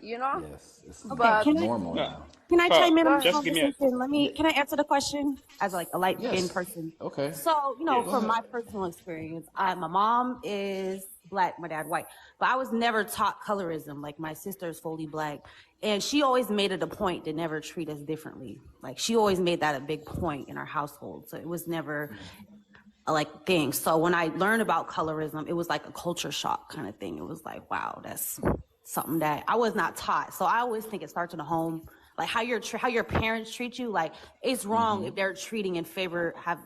you know. Yes, it's But normal Yeah. now. Can I chime in on the Just give me a. conversation? Can I answer the question as like a light skinned Yes. person? Okay. So, Yes. Go from ahead. my personal experience, my mom is black, my dad white, but I was never taught colorism. Like my sister is fully black, and she always made it a point to never treat us differently. Like she always made that a big point in our household. So it was never a like thing. So when I learned about colorism, it was like a culture shock kind of thing. It was like, wow, that's something that I was not taught. So I always think it starts in the home, like how your parents treat you. Like it's wrong if they're treating in favor have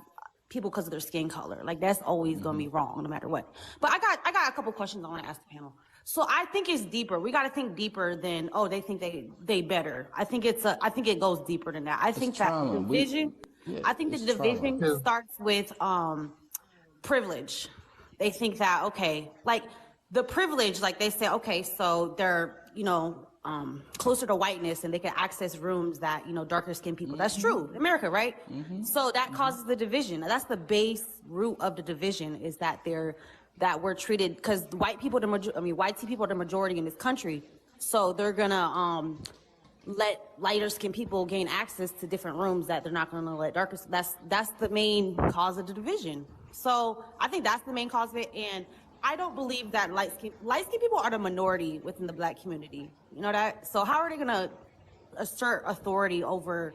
people because of their skin color. Like that's always gonna be wrong no matter what. But I got a couple questions I want to ask the panel. So I think it's deeper. We got to think deeper than they think they better. I think it goes deeper than that. I think that trauma. division. I think the It's trauma. division starts with privilege. They think that like the privilege, like they say, okay, so they're closer to whiteness and they can access rooms that darker skinned people. That's true, America, right? So that causes the division. That's the base root of the division is that we're treated because white people are the majority in this country, so they're gonna let lighter skinned people gain access to different rooms that they're not gonna let darker. That's the main cause of the division. So I think that's the main cause of it, and I don't believe that light skinned people are the minority within the black community. You know that? So how are they gonna assert authority over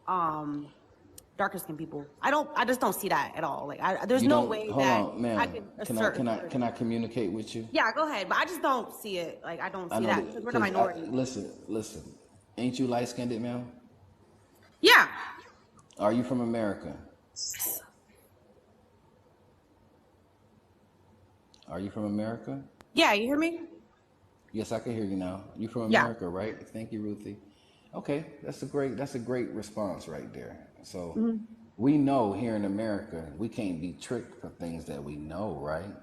darker skinned people? I just don't see that at all. Like there's no way Hold that on, ma'am. I can assert Can I communicate with you? Yeah, go ahead. But I just don't see it. Like I don't I see know that because we're the minority. Listen. Ain't you light skinned, ma'am? Yeah. Are you from America? Are you from America? Yeah, you hear me? Yes, I can hear you now. You from Yeah. America, right? Thank you, Ruthie. Okay, that's a great response right there. So we know here in America we can't be tricked for things that we know, right?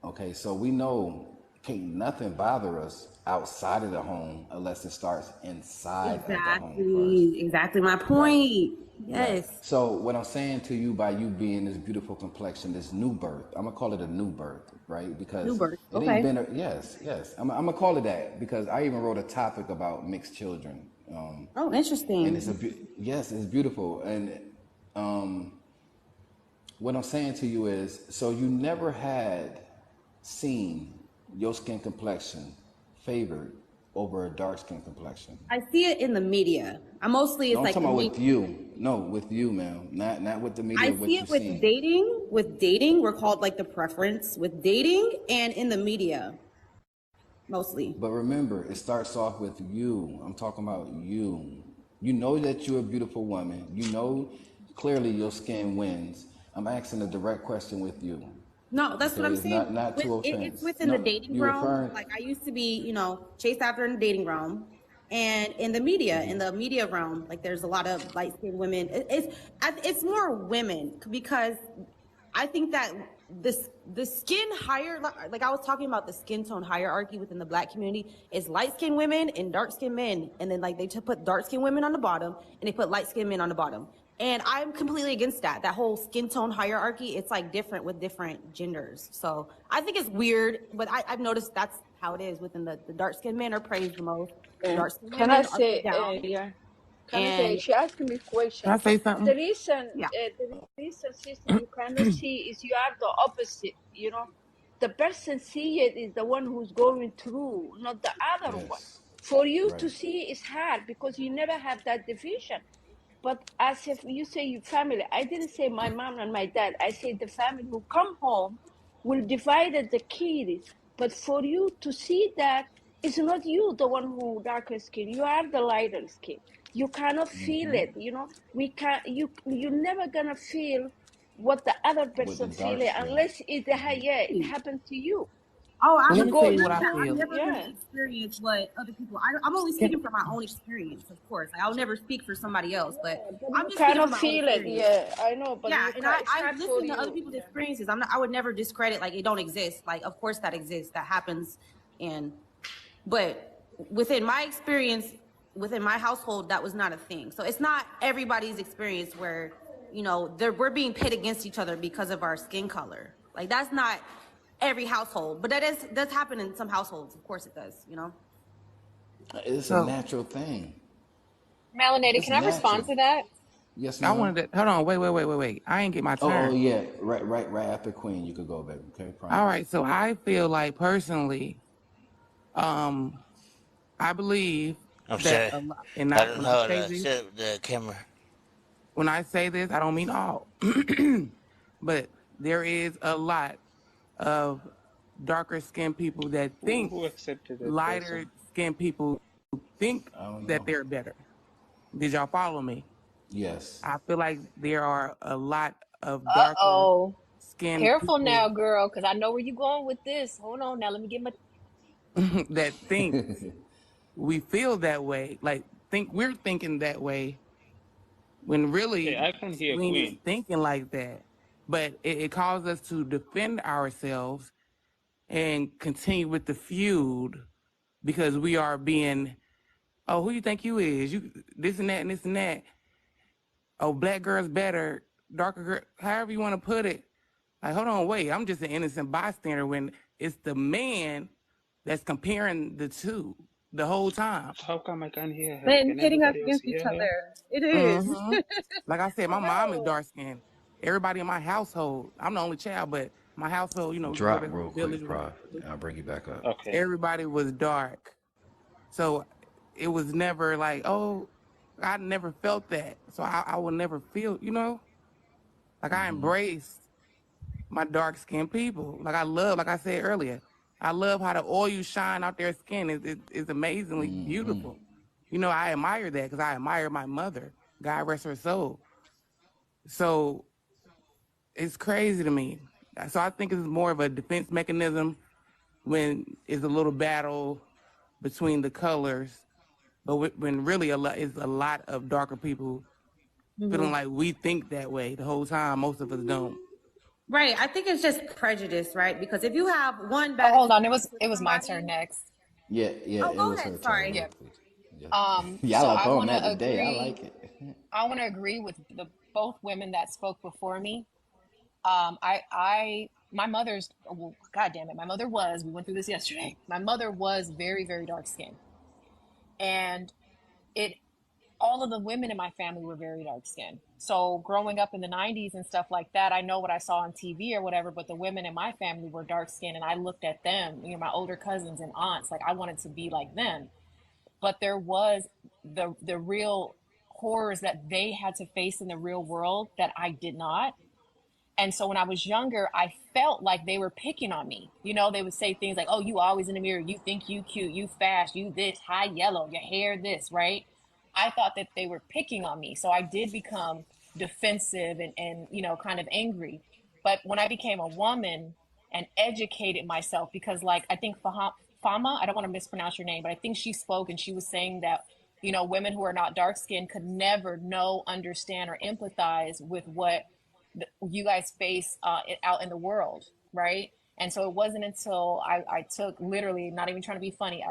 Okay, so we know can't nothing bother us outside of the home unless it starts inside of the home first. Exactly my point. Yes. Right. So what I'm saying to you by you being this beautiful complexion, this new birth, I'm gonna call it a new birth, right? Because New birth. it ain't been yes. I'm gonna call it that because I even wrote a topic about mixed children. Oh, interesting. And it's beautiful. And what I'm saying to you is, so you never had seen your skin complexion favored over a dark skin complexion. I see it in the media. I mostly No, I'm talking about with you. No, with you, ma'am. Not with the media. I see it with dating. With dating, we're called like the preference with dating and in the media, mostly. But remember, it starts off with you. I'm talking about you. You know that you're a beautiful woman. You know clearly your skin wins. I'm asking a direct question with you. No, that's what I'm saying. Not to offense. It's within the dating realm. Like I used to be, chased after in the dating realm, and in the media realm, like there's a lot of light-skinned women. It's more women because I think that the skin higher, like I was talking about the skin tone hierarchy within the black community is light-skinned women and dark-skinned men, and then like they put dark-skinned women on the bottom and they put light-skinned men on the bottom. And I'm completely against that whole skin tone hierarchy. It's like different with different genders. So I think it's weird, but I've noticed that's how it is within the dark-skinned men are praised the most. Dark-skinned Can women I are say, put down. yeah? Can I say, she asked me a question. Can I say something? The reason, sister, you cannot see is you are the opposite, The person see it is the one who's going through, not the other one. For you to see is hard because you never have that division. But as if you say your family, I didn't say my mom and my dad. I said the family who come home will divide the kids. But for you to see that, it's not you, the one who darker skin. You are the lighter skin. You cannot feel it. We can't. You're never gonna feel what the other person feeling unless it happened to you. Oh, I Let me go tell you what I I'm feel. never gonna experience what other people. I'm only speaking from my own experience, of course. I'll never speak for somebody else, but I'm just speaking from my feel own it. Yeah, I know. But yeah, and I listen listen to you. other people's experiences. I would never discredit like it don't exist. Like, of course that exists, that happens, but within my experience, within my household, that was not a thing. So it's not everybody's experience where we're being pit against each other because of our skin color. Like that's not every household, but that does happen in some households. Of course it does. It's a So natural thing. Melanated, It's can I respond natural. to that? Yes, I ma'am. wanted to hold on, wait. I ain't get my Oh turn. yeah. Right after Queen, you could go, baby. Okay, All promise. right, so I feel like personally, I believe I'm that sorry. a lot, and I not don't when I know say the this, set the camera. I don't mean all, but there is a lot of darker skinned people that think Who accepted that lighter person? skinned people think I don't that know. they're better. Did y'all follow me? Yes. I feel like there are a lot of darker Uh-oh. skinned Careful people now, girl, because I know where you're going with this. Hold on now. Let me get my... that think we feel that way, like think we're thinking that way when Hey, really I can hear we ain't Queen. thinking like that. But it caused us to defend ourselves and continue with the feud because we are being, oh, who you think you is? You this and that and this and that. Oh, black girl's better, darker girl, however you want to put it. Like, hold on, wait, I'm just an innocent bystander when it's the man that's comparing the two the whole time. How come I can't hear her? Then Can pitting us everybody else against each hear her? other. It is. Mm-hmm. Like I said, For my mom is real. dark skinned. Everybody in my household, I'm the only child, but my household, you know, we grew up Drop in real a village quick, where Prof. I'll bring you back up. Okay. everybody was dark. So it was never like, oh, I never felt that. So I will never feel, you know, like I embrace my dark skinned people. Like I love, like I said earlier, I love how the oil shine out their skin is amazingly beautiful. You know, I admire that because I admire my mother. God rest her soul. So it's crazy to me. So I think it's more of a defense mechanism when it's a little battle between the colors, but when really it's a lot of darker people feeling like we think that way the whole time. Most of us don't. Right. I think it's just prejudice, right? Because if you have one Oh, bad hold on. experience with It was my turn somebody, next. Yeah, oh, it go was ahead. her turn Sorry. real Yeah. quick. Yeah. So Y'all up I on want that to today. I agree. like it. I want to agree with the both women that spoke before me. My mother's, well, God damn it, my mother was, we went through this yesterday. My mother was very, very dark skinned. And it, all of the women in my family were very dark skinned. So growing up in the 90s and stuff like that, I know what I saw on TV or whatever, but the women in my family were dark skinned and I looked at them, you know, my older cousins and aunts, like I wanted to be like them. But there was the real horrors that they had to face in the real world that I did not. And so when I was younger, I felt like they were picking on me. You know, they would say things like, oh, you always in the mirror. You think you cute, you fast, you this, high yellow, your hair this, right? I thought that they were picking on me. So I did become defensive and you know, kind of angry. But when I became a woman and educated myself, because like I think Fama, I don't want to mispronounce your name, but I think she spoke and she was saying that, you know, women who are not dark skinned could never know, understand, or empathize with what you guys face out in the world, right? And so it wasn't until I took literally, not even trying to be funny,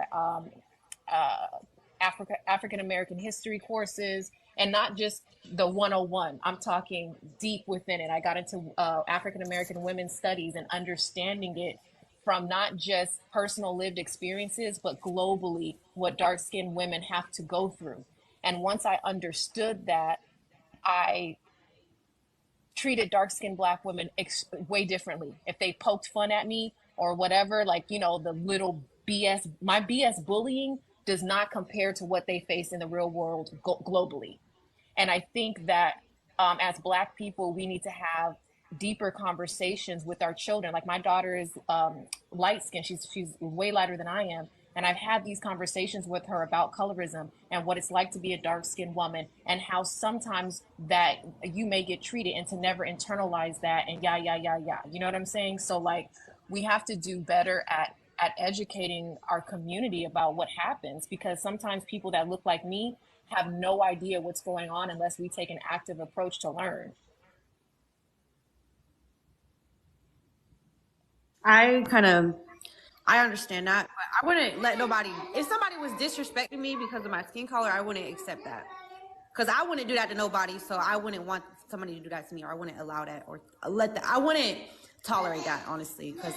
African American history courses, and not just the 101. I'm talking deep within it. I got into African American women's studies and understanding it from not just personal lived experiences, but globally what dark skinned women have to go through. And once I understood that, I treated dark skinned black women way differently. If they poked fun at me or whatever, like, you know, the little BS, my BS bullying does not compare to what they face in the real world globally. And I think that as Black people, we need to have deeper conversations with our children. Like my daughter is light skinned; she's way lighter than I am, and I've had these conversations with her about colorism and what it's like to be a dark skinned woman, and how sometimes that you may get treated, and to never internalize that, and yeah. You know what I'm saying? So like, we have to do better at educating our community about what happens, because sometimes people that look like me have no idea what's going on unless we take an active approach to learn. I understand that, but I wouldn't let nobody, if somebody was disrespecting me because of my skin color, I wouldn't accept that. Because I wouldn't do that to nobody, so I wouldn't want somebody to do that to me, or I wouldn't allow that, or I wouldn't tolerate that, honestly, because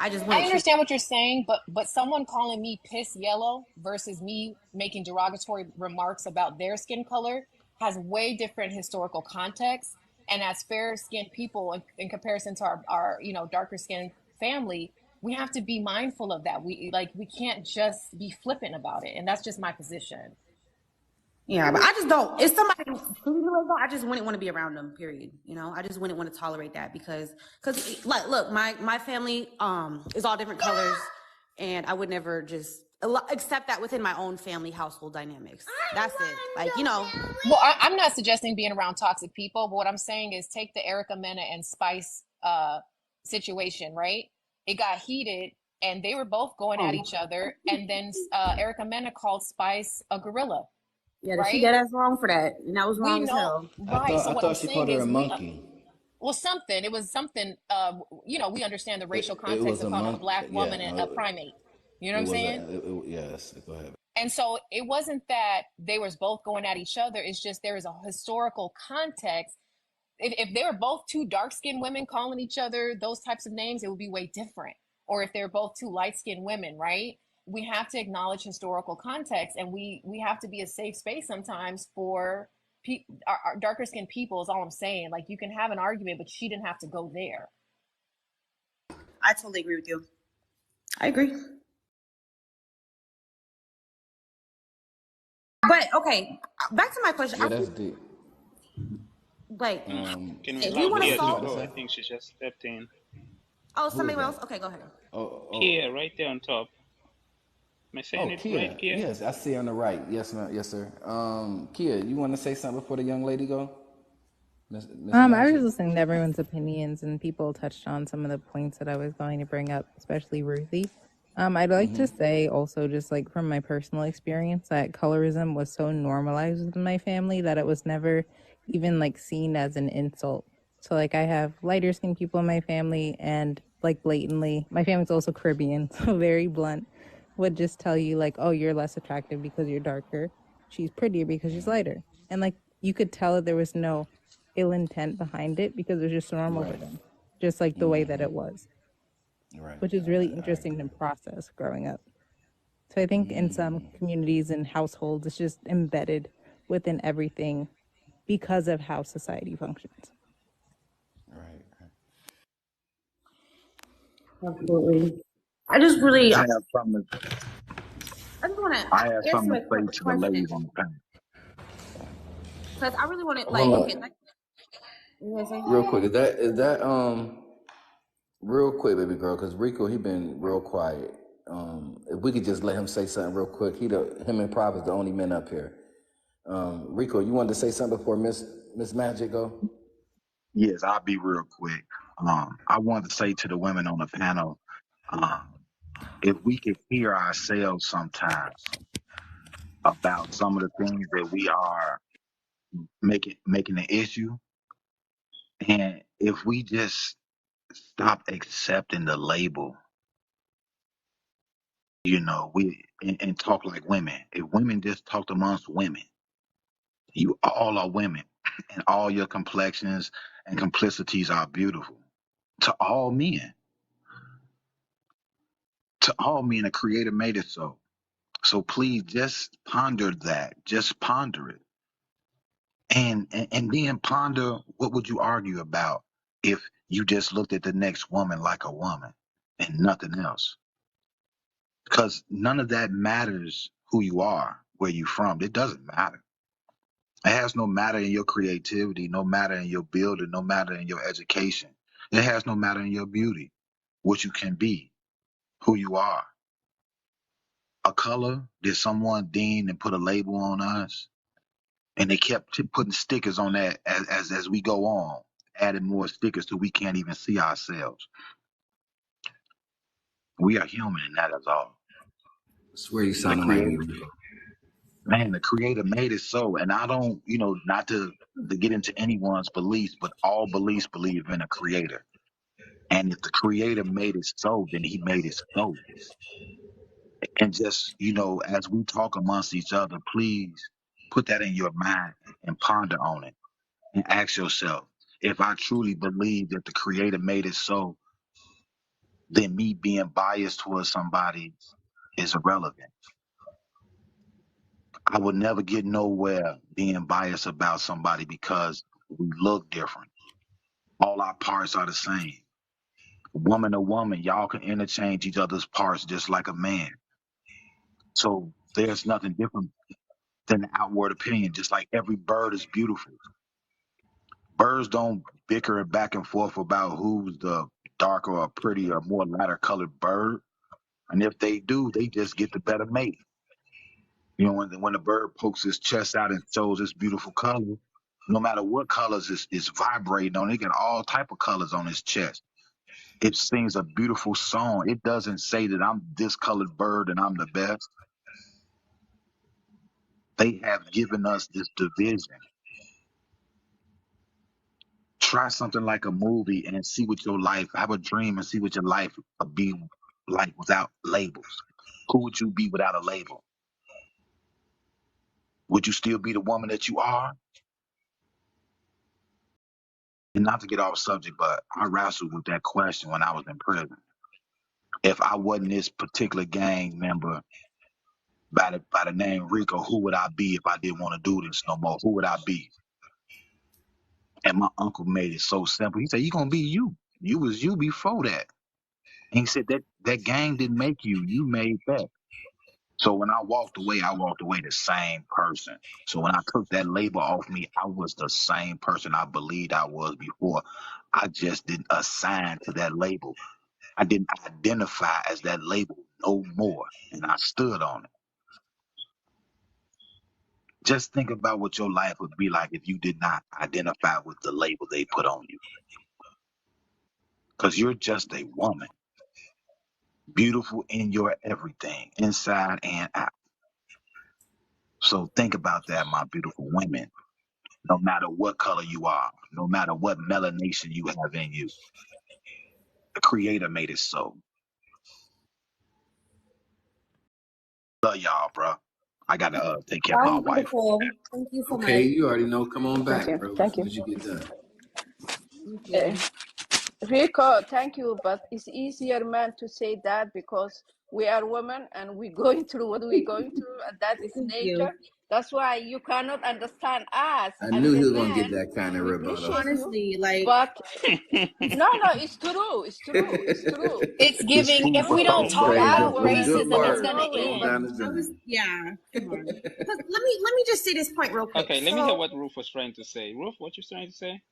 I understand what you're saying, but someone calling me piss yellow versus me making derogatory remarks about their skin color has way different historical context. And as fair skinned people, in comparison to our darker skinned family, we have to be mindful of that. We can't just be flippant about it, and that's just my position. Yeah, but I just don't. If somebody I just wouldn't want to be around them. Period. I just wouldn't want to tolerate that because like, look, my family is all different colors, and I would never just accept that within my own family household dynamics. That's it. Like, Well, I'm not suggesting being around toxic people, but what I'm saying is take the Erica Mena and Spice situation, right? It got heated, and they were both going at each other, and then Erica Mena called Spice a gorilla. Yeah, right? She got us wrong for that, and that was wrong as hell. Right. I thought she called her a monkey. Well, something. It was something. We understand the racial context of calling a black woman a primate. You know what I'm saying? Yes. Go ahead. And so it wasn't that they were both going at each other. It's just there is a historical context. If they were both two dark-skinned women calling each other those types of names, it would be way different. Or if they're both two light-skinned women, right? We have to acknowledge historical context, and we have to be a safe space sometimes for our darker skinned people is all I'm saying. Like, you can have an argument, but she didn't have to go there. I totally agree with you. I agree. But okay, back to my question. Yeah, that's deep. Like, can we if you want to solve, I think she just stepped in. Oh, somebody else? Okay, go ahead. Kia, right there on top. Am I saying it Kia. right, Kia? Yes, I see on the right. Yes, ma'am. Yes, sir. Kia, you want to say something before the young lady go? Ms. I was just listening to everyone's opinions, and people touched on some of the points that I was going to bring up, especially Ruthie. I'd like to say also, just like from my personal experience, that colorism was so normalized within my family that it was never even like seen as an insult. So like I have lighter skinned people in my family, and like blatantly, my family's also Caribbean, so very blunt, would just tell you like, oh, you're less attractive because you're darker. She's prettier because she's lighter. And like you could tell that there was no ill intent behind it because it was just normal for them, just like the way that it was. Right. Which is really interesting to process growing up. So I think in some communities and households, it's just embedded within everything because of how society functions. Right. Absolutely. I just really. I have something to say to the ladies on the panel. Because I really want to real quick. Is that real quick, baby girl? Because Rico, he been real quiet. If we could just let him say something real quick. Him and Prop is the only men up here. Rico, you wanted to say something before Miss Magic go? Yes, I'll be real quick. I wanted to say to the women on the panel, if we could hear ourselves sometimes about some of the things that we are making an issue, and if we just stop accepting the label, and talk like women. If women just talked amongst women, you all are women, and all your complexions and complicities are beautiful. To all men, the Creator made it so. So please just ponder that. Just ponder it. And then ponder, what would you argue about if you just looked at the next woman like a woman and nothing else? Because none of that matters who you are, where you from. It doesn't matter. It has no matter in your creativity, no matter in your building, no matter in your education. It has no matter in your beauty, what you can be, who you are. A color, did someone deem and put a label on us? And they kept putting stickers on that as we go on, adding more stickers till we can't even see ourselves. We are human, and that is all. I swear you sounding like me. Man, the Creator made it so. And I don't, not to get into anyone's beliefs, but all beliefs believe in a Creator. And if the Creator made it so, then He made it so. And just, as we talk amongst each other, please put that in your mind and ponder on it and ask yourself, if I truly believe that the Creator made it so, then me being biased towards somebody is irrelevant. I would never get nowhere being biased about somebody because we look different. All our parts are the same. Woman to woman, y'all can interchange each other's parts just like a man. So there's nothing different than the outward opinion, just like every bird is beautiful. Birds don't bicker back and forth about who's the darker or prettier or more lighter colored bird. And if they do, they just get the better mate. You know, when the bird pokes his chest out and shows its beautiful color, no matter what colors it's vibrating on, it got all type of colors on his chest. It sings a beautiful song. It doesn't say that I'm this colored bird and I'm the best. They have given us this division. Try something like a movie and see what your life, have a dream and see what your life would be like without labels. Who would you be without a label? Would you still be the woman that you are? And not to get off subject, but I wrestled with that question when I was in prison. If I wasn't this particular gang member by the name Rico, who would I be if I didn't want to do this no more? Who would I be? And my uncle made it so simple. He said, "You're gonna be you. You was you before that." And he said that gang didn't make you. You made that. So when I walked away the same person. So when I took that label off me, I was the same person I believed I was before. I just didn't assign to that label. I didn't identify as that label no more. And I stood on it. Just think about what your life would be like if you did not identify with the label they put on you. Because you're just a woman. Beautiful in your everything, inside and out. So think about that, my beautiful women. No matter what color you are, no matter what melanation you have in you, the Creator made it so. Love y'all, bro. I gotta take care of my wife. Wonderful. Thank you so Okay, much. you already know. Come on Thank back, you. bro, as Thank soon you. as you get done. Thank you. Rico, thank you, but it's easier, man, to say that because we are women and we're going through what we're going through, and that is Thank you. nature. That's why you cannot understand us I as knew a he was gonna get man. that kind of We rebuttal. appreciate you, Honestly, like, but no, it's true. It's true. It's true. It's It's giving, food if for we don't thought, We talk bro. Praise are him about for the women. good We racism, it's never part. going to know it, Come on but end. down the I was, journey. yeah, come on. 'Cause let me just say this point real quick. Okay, let me hear So, what Ruth was trying to say. Ruth, what you trying to say?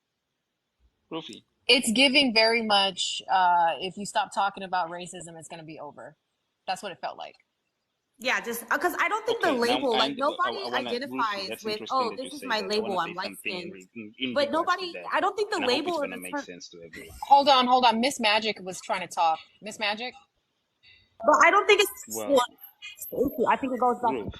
Ruthie. It's giving very much, if you stop talking about racism, it's going to be over. That's what it felt like. yeah, just because I don't think the Okay, now label, like, I nobody wanna Ruthie. identifies That's with, interesting oh, that you this is say my that. I wanna label, I'm say light something skinned. in But regards to nobody, that, I don't think the and I hope it's label gonna is make for, sense to everyone. Hold on. Miss Magic was trying to talk. Miss Magic? but I don't think it's, Well, well, I think it goes back to Ruth,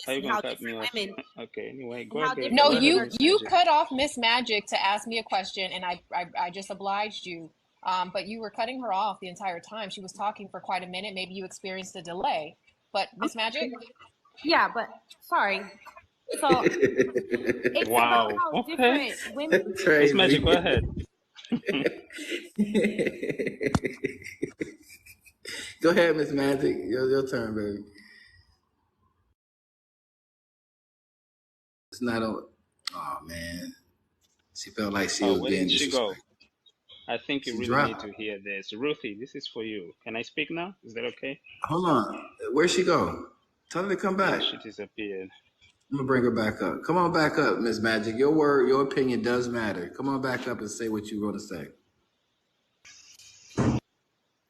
how privileges you and gonna how cut me different off? women, Okay, anyway, and go how ahead. different No, Go ahead, women are you Miss you Magic. cut off Miss Magic to ask me a question, and I just obliged you. But you were cutting her off the entire time. She was talking for quite a minute. Maybe you experienced a delay. But Miss Magic? yeah, but sorry. So it's about Wow. how Okay, different women. Miss Magic, go ahead. Go ahead, Miss Magic. Your turn, baby. It's not on. Oh man, she felt like she Oh, was where being did she go? disrespectful. I think you She really need dropped. to hear this. Ruthie, this is for you. Can I speak now? Is that okay? Hold on. Where'd she go? Tell her to come Yeah, back. she disappeared. I'm gonna bring her back up. Come on back up, Miss Magic. Your word, your opinion does matter. Come on back up and say what you're gonna say.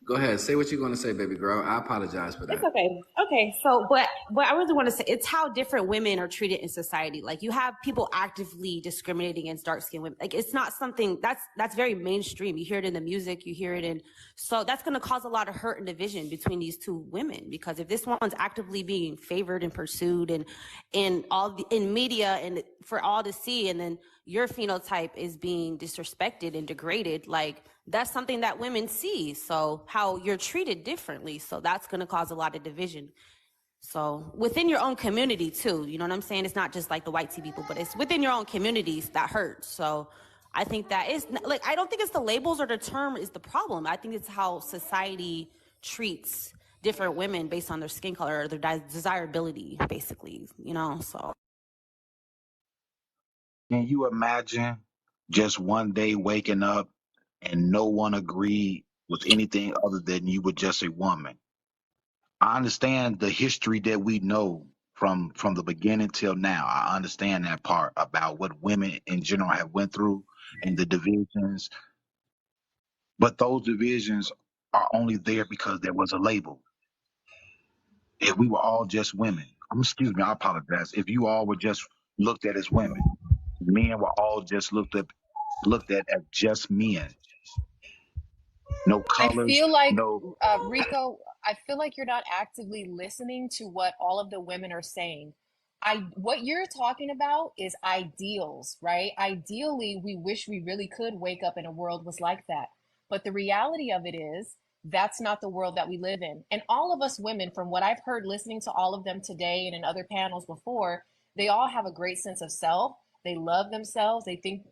Go ahead, say what you're gonna say, baby girl. I apologize for It's that. okay. Okay. So, but I really want to say it's how different women are treated in society. Like you have people actively discriminating against dark skinned women. Like it's not something that's very mainstream. You hear it in the music, you hear it in, so that's going to cause a lot of hurt and division between these two women. Because if this one's actively being favored and pursued and in media and for all to see, and then your phenotype is being disrespected and degraded, like that's something that women see. So how you're treated differently. So that's going to cause a lot of division. So within your own community too, you know what I'm saying? It's not just like the white tea people, but it's within your own communities that hurt. So I think that is like, I don't think it's the labels or the term is the problem. I think it's how society treats different women based on their skin color or their desirability, basically, you know, so. Can you imagine just one day waking up and no one agreed with anything other than you were just a woman? I understand the history that we know from the beginning till now. I understand that part about what women in general have went through and the divisions, but those divisions are only there because there was a label. If we were all just women, excuse me, I apologize. If you all were just looked at as women, men were all just looked at as just men. No I colors, feel like, no. Rico, I feel like you're not actively listening to what all of the women are saying. What you're talking about is ideals, right? Ideally, we wish we really could wake up and a world was like that. But the reality of it is, that's not the world that we live in. And all of us women, from what I've heard listening to all of them today and in other panels before, they all have a great sense of self. They love themselves. They think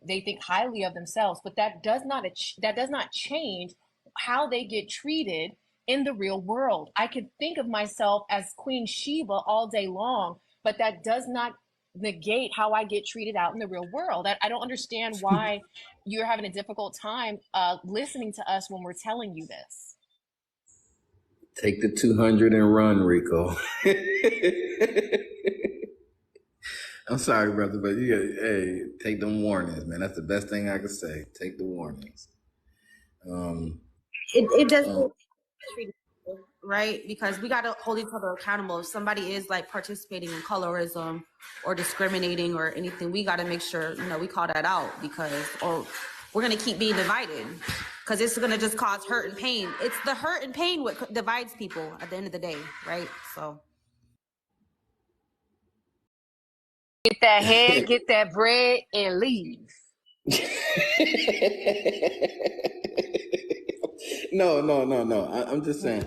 highly of themselves. But that does not change how they get treated in the real world. I could think of myself as Queen Sheba all day long, but that does not negate how I get treated out in the real world. I don't understand why you're having a difficult time listening to us when we're telling you this. Take the 200 and run, Rico. I'm sorry, brother, but hey, take them warnings, man. That's the best thing I could say. Take the warnings. It doesn't treat people, right? Because we got to hold each other accountable. If somebody is like participating in colorism or discriminating or anything, we got to make sure, you know, we call that out, because or we're going to keep being divided, because it's going to just cause hurt and pain. It's the hurt and pain what divides people at the end of the day, right? So Get that head, get that bread, and leave. No. I'm just saying,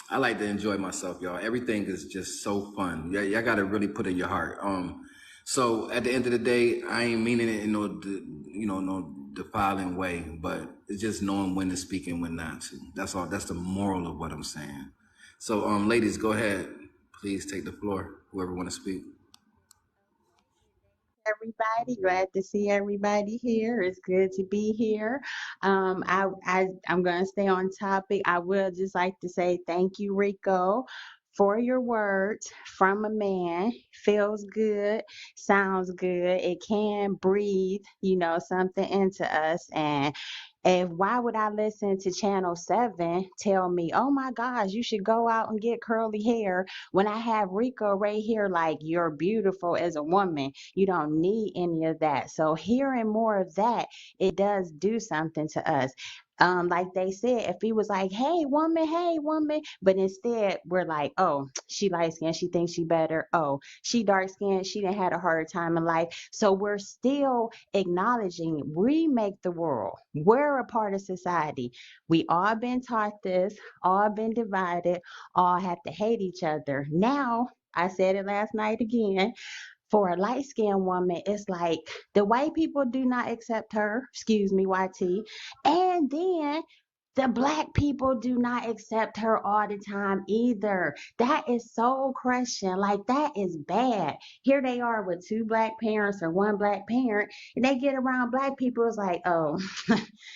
I like to enjoy myself, y'all. Everything is just so fun. Y'all got to really put in your heart. So at the end of the day, I ain't meaning it in no defiling way, but it's just knowing when to speak and when not to. That's all. That's the moral of what I'm saying. So, ladies, go ahead. Please take the floor. Whoever want to speak. Everybody, glad to see everybody here. It's good to be here. I'm gonna stay on topic. I will just like to say thank you, Rico, for your words from a man. Feels good, sounds good. It can breathe, something into us. And why would I listen to Channel 7 tell me, oh my gosh, you should go out and get curly hair when I have Rico right here, like, you're beautiful as a woman. You don't need any of that. So hearing more of that, it does do something to us. Like they said, if he was like, hey woman, but instead we're like, oh, she light skinned, she thinks she better. Oh, she dark skinned, she didn't had a harder time in life. So we're still acknowledging we make the world. We're a part of society. We all been taught this, all been divided, all have to hate each other. Now, I said it last night again, for a light skinned woman, it's like the white people do not accept her, excuse me, YT. And then the black people do not accept her all the time either. That is so crushing. Like, that is bad. Here they are with two black parents or one black parent, and they get around black people. It's like, oh,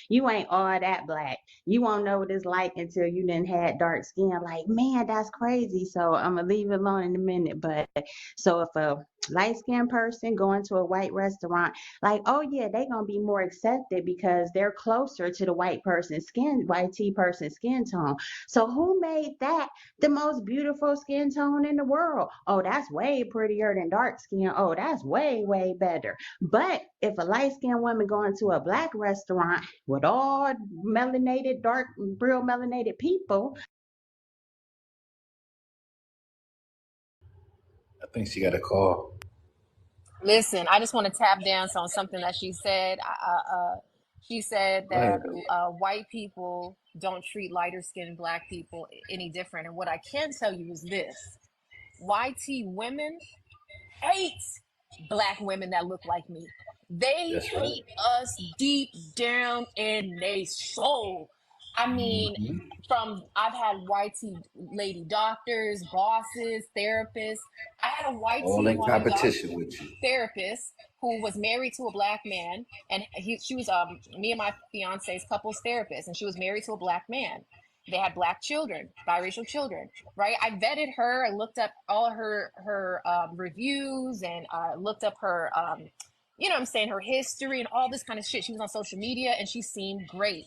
you ain't all that black. You won't know what it's like until you done had dark skin. Like, man, that's crazy. So I'm gonna leave it alone in a minute. But so if a light skinned person going to a white restaurant, like, oh yeah, they're gonna be more accepted because they're closer to the white tea person's skin tone. So who made that the most beautiful skin tone in the world? Oh, that's way prettier than dark skin. Oh, that's way, way better. But if a light skinned woman going to a black restaurant with all melanated, dark, real melanated people. I think she got a call. Listen, I just want to tap dance on something that she said. She said Go ahead. that white people don't treat lighter skinned black people any different. And what I can tell you is this: YT women hate black women that look like me. They That's right. hate us deep down in their soul. I mean, I've had white tea lady doctors, bosses, therapists. I had a white All tea in woman competition with you. therapist who was married to a black man, and she was me and my fiance's couples therapist, and she was married to a black man. They had black children, biracial children, right? I vetted her. I looked up all her reviews, and I looked up her you know what I'm saying, her history and all this kind of shit. She was on social media and she seemed great.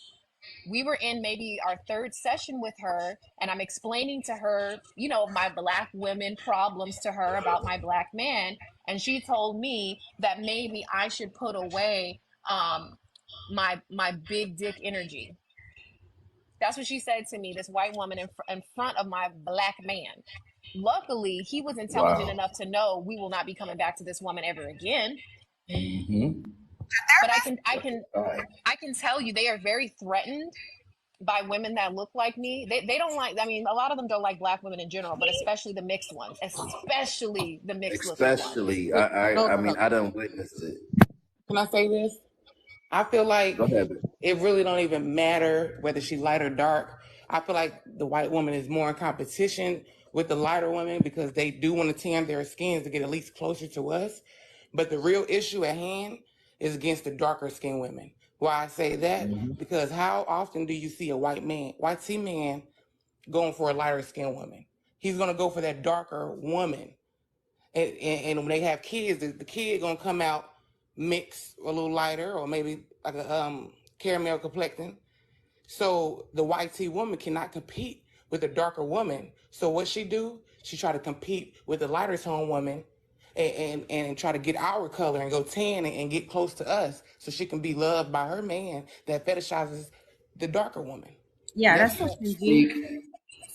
We were in maybe our third session with her, and I'm explaining to her, you know, my black women problems to her about my black man. And she told me that maybe I should put away my big dick energy. That's what she said to me, this white woman in front of my black man. Luckily, he was intelligent Wow. enough to know we will not be coming back to this woman ever again. But I can tell you they are very threatened by women that look like me. They don't like, I mean, a lot of them don't like black women in general, but especially the mixed ones, especially the mixed looking ones. Especially, No, I mean, I done witnessed it. can I say this? I feel like Go ahead. it really don't even matter whether she light or dark. I feel like the white woman is more in competition with the lighter women because they do want to tan their skins to get at least closer to us. But the real issue at hand is against the darker skinned women. Why I say that? Because how often do you see a white tea man going for a lighter skinned woman? He's gonna go for that darker woman. And when they have kids, the kid gonna come out mixed a little lighter or maybe like a caramel complexion. So the white tea woman cannot compete with the darker woman. So what she do? She try to compete with the lighter tone woman and try to get our color and go tan and get close to us so she can be loved by her man that fetishizes the darker woman. Yeah, Yes, that's so crazy. speak.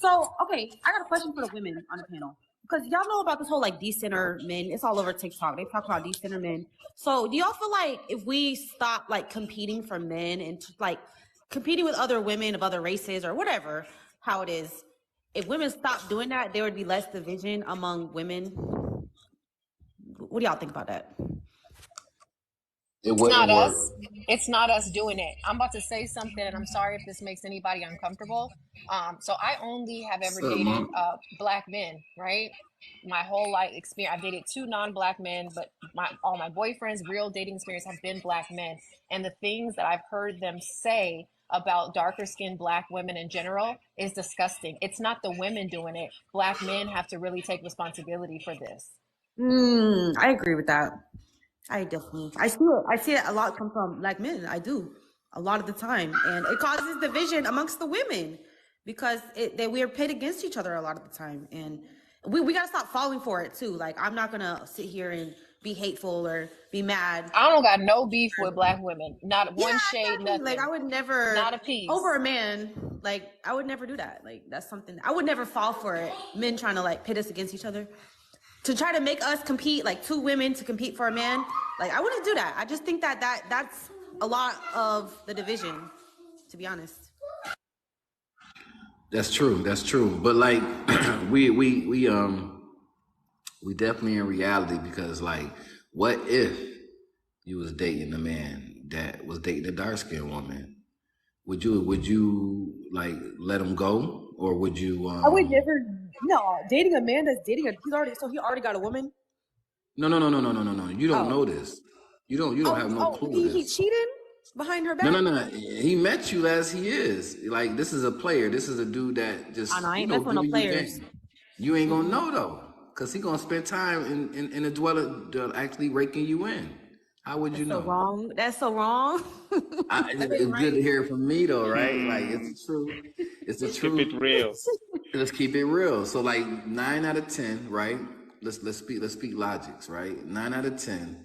So, okay, I got a question for the women on the panel. Because y'all know about this whole like decenter men. It's all over TikTok. They talk about decenter men. So do y'all feel like if we stop like competing for men and like competing with other women of other races or whatever, how it is, if women stop doing that, there would be less division among women? What do y'all think about that? It It's not wouldn't work. us. It's not us doing it. I'm about to say something, and I'm sorry if this makes anybody uncomfortable. So I only have ever dated black men, right? My whole life experience, I've dated 2 non-black men, but all my boyfriends' real dating experience have been black men. And the things that I've heard them say about darker skinned black women in general is disgusting. It's not the women doing it. Black men have to really take responsibility for this. I agree with that. I definitely, I see it a lot come from black men. I do a lot of the time, and it causes division amongst the women because we are pitted against each other a lot of the time, and we gotta stop falling for it too. Like I'm not gonna sit here and be hateful or be mad. I don't got no beef with black women. Not one shade, exactly. nothing. Like I would never, not a piece over a man. Like I would never do that. Like that's something I would never fall for it. Men trying to like pit us against each other. To try to make us compete, like 2 women to compete for a man, like I wouldn't do that. I just think that's a lot of the division, to be honest. That's true. That's true. But like, we definitely in reality because like, what if you was dating a man that was dating a dark skinned woman? Would you like let him go, or would you? I would never. No, dating a man that's dating he already got a woman. No. You don't know this. You don't have no clue. He cheated behind her back. No. He met you as he is. Like this is a player. This is a dude that just I ain't messing with no players. You ain't gonna know though, cause he gonna spend time in a dweller actually raking you in. How would you know? So wrong. That's so wrong. It's good to hear it from me though, right? Like it's the truth. It's the truth. Keep it real. Let's keep it real. So like 9 out of 10, right? Let's speak logics, right? 9 out of 10.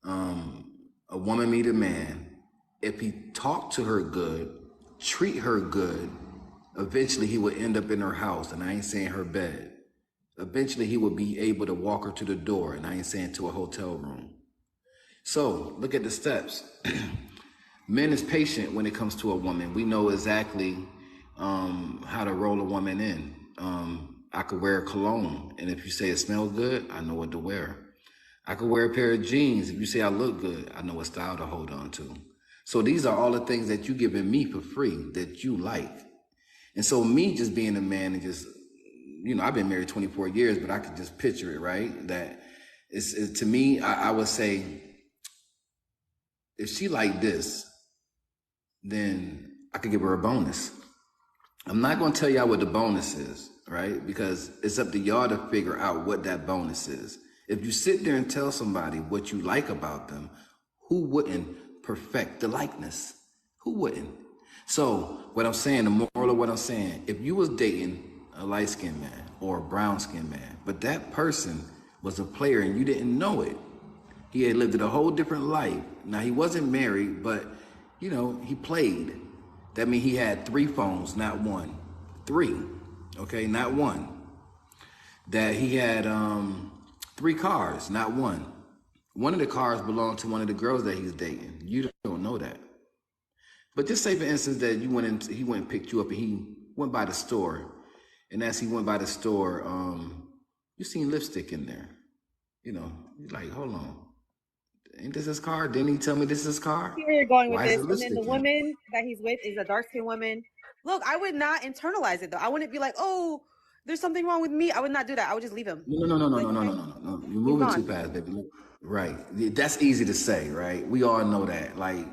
A woman meet a man. If he talk to her good, treat her good, eventually he would end up in her house, and I ain't saying her bed. Eventually he would be able to walk her to the door, and I ain't saying to a hotel room. So look at the steps. Men is patient when it comes to a woman. We know exactly how to roll a woman in. I could wear a cologne, and if you say it smells good, I know what to wear. I could wear a pair of jeans. If you say I look good, I know what style to hold on to. So these are all the things that you giving me for free that you like. And so me just being a man and just, I've been married 24 years, but I could just picture it, right? That it's to me, I would say, if she like this, then I could give her a bonus. I'm not going to tell y'all what the bonus is, right? Because it's up to y'all to figure out what that bonus is. If you sit there and tell somebody what you like about them, who wouldn't perfect the likeness? Who wouldn't? So what I'm saying, the moral of what I'm saying, if you was dating a light-skinned man or a brown-skinned man, but that person was a player and you didn't know it, he had lived a whole different life. Now, he wasn't married, but, he played. That means he had 3 phones, not one. 3, okay, not one. That he had 3 cars, not one. One of the cars belonged to one of the girls that he's dating. You don't know that. But just say, for instance, that he went and picked you up and he went by the store. And as he went by the store, you seen lipstick in there. You're like, hold on. Ain't this his car? Didn't he tell me this is his car? Where you're going with Why this, is it and then the lipstick in? woman that he's with is a dark-skinned woman. Look, I would not internalize it though. I wouldn't be like, oh, there's something wrong with me. I would not do that. I would just leave him. No. You're moving too fast, baby. Right. That's easy to say, right? We all know that. Like,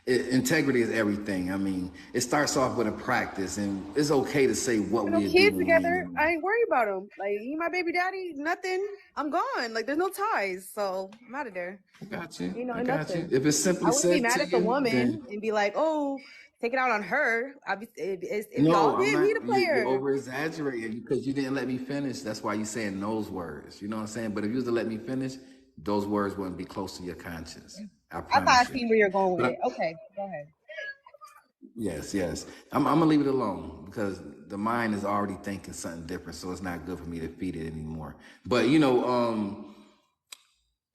integrity is everything. I mean, it starts off with a practice, and it's okay to say what we do. Kids together, I ain't worried about him. Like, you my baby daddy, nothing. I'm gone. Like, there's no ties, so I'm out of there. I got you. You know, I got nothing. you. If it's simply I wouldn't said be mad to at the you, woman then and be like, oh, take it out on her. If no, y'all I'm did not. me the player. You're over exaggerating because you didn't let me finish. That's why you're saying those words. You know what I'm saying? But if you was to let me finish, those words wouldn't be close to your conscience. I I thought I promise you. seen where you're going with it. Okay, go ahead. Yes. I'm gonna leave it alone because the mind is already thinking something different, so it's not good for me to feed it anymore. But ain't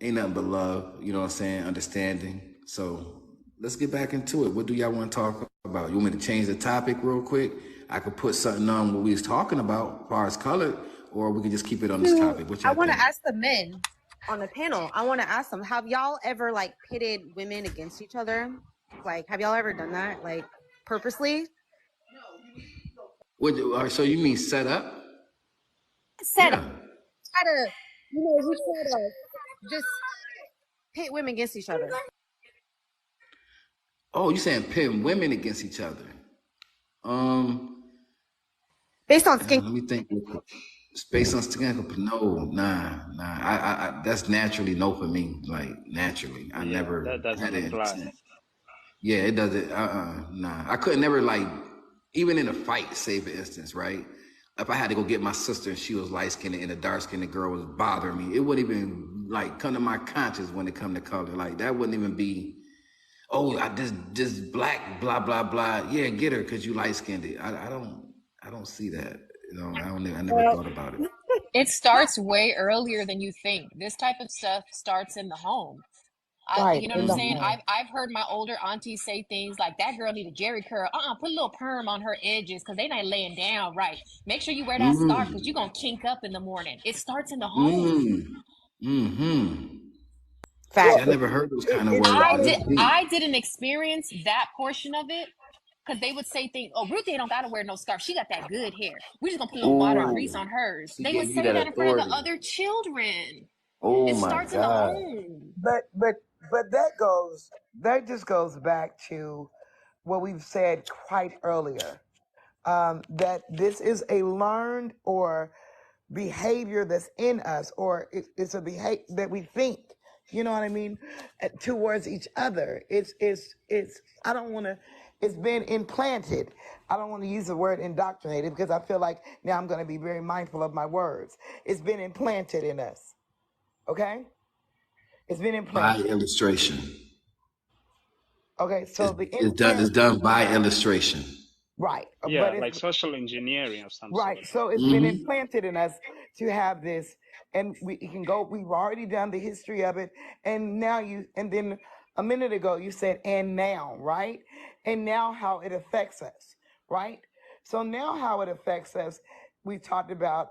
nothing but love. You know what I'm saying? Understanding. So let's get back into it. What do y'all want to talk about? You want me to change the topic real quick? I could put something on what we was talking about as far as color, or we could just keep it on this topic. What y'all I want to think? ask the men on the panel. I want to ask them: have y'all ever like pitted women against each other? Like, have y'all ever done that? Like, purposely? So you mean set up? Set up. Try to, we try to just pit women against each other. Oh, you saying pitting women against each other? Based on skin. Let me think. Based on skin, no, nah. I that's naturally no for me. Like naturally, I never that doesn't had apply. it. Yeah, it doesn't. Nah. I couldn't never like, even in a fight, say for instance, right? If I had to go get my sister and she was light skinned and a dark skinned girl was bothering me, it wouldn't even like come to my conscience when it come to color. Like that wouldn't even be. Oh, I just black, blah blah blah. Yeah, get her because you light skinned. I don't see that. I never thought about it. It starts way earlier than you think. This type of stuff starts in the home. Right. You know what I'm saying? I've heard my older aunties say things like, that girl need a Jerry curl. Put a little perm on her edges because they not laying down right. Make sure you wear that scarf because you're going to kink up in the morning. It starts in the home. See, I never heard those kind of words. I didn't experience that portion of it because they would say things, oh, Ruthie don't got to wear no scarf. She got that good hair. We just going to put a little water and grease on hers. They would say that in front of the other children. It starts in the home. But that just goes back to what we've said quite earlier. That this is a learned or behavior that's in us, or it's a behavior that we think, you know what I mean, towards each other. It's I don't want to, it's been implanted. I don't want to use the word indoctrinated because I feel like now I'm going to be very mindful of my words. It's been implanted in us. Okay? It's been implanted. By illustration. Okay, so it's done by illustration. Right. Yeah, but like social engineering or something. Right. So it's been implanted in us to have this, and we can go. We've already done the history of it, and now and then a minute ago you said, and now, right? And now how it affects us, right? So now how it affects us, we talked about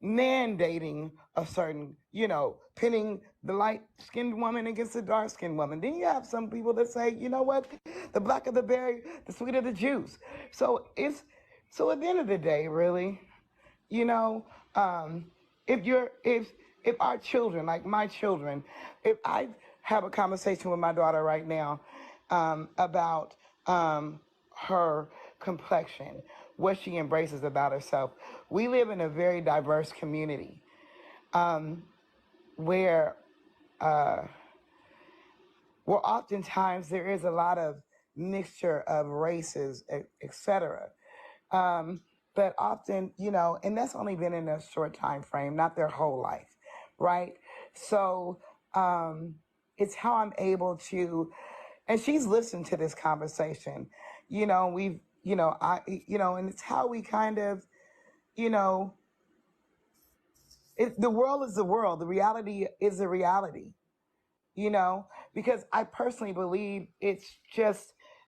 mandating a certain, pinning the light-skinned woman against the dark-skinned woman. Then you have some people that say, you know what, the blacker the berry, the sweeter the juice. So at the end of the day, really, if our children, like my children, if I have a conversation with my daughter right now about her complexion, what she embraces about herself. We live in a very diverse community where oftentimes there is a lot of mixture of races, etc. But often, and that's only been in a short time frame, not their whole life, right? So it's how I'm able to, and she's listened to this conversation, we've, and it's how we kind of, the world is the world. The reality is the reality, because I personally believe it's just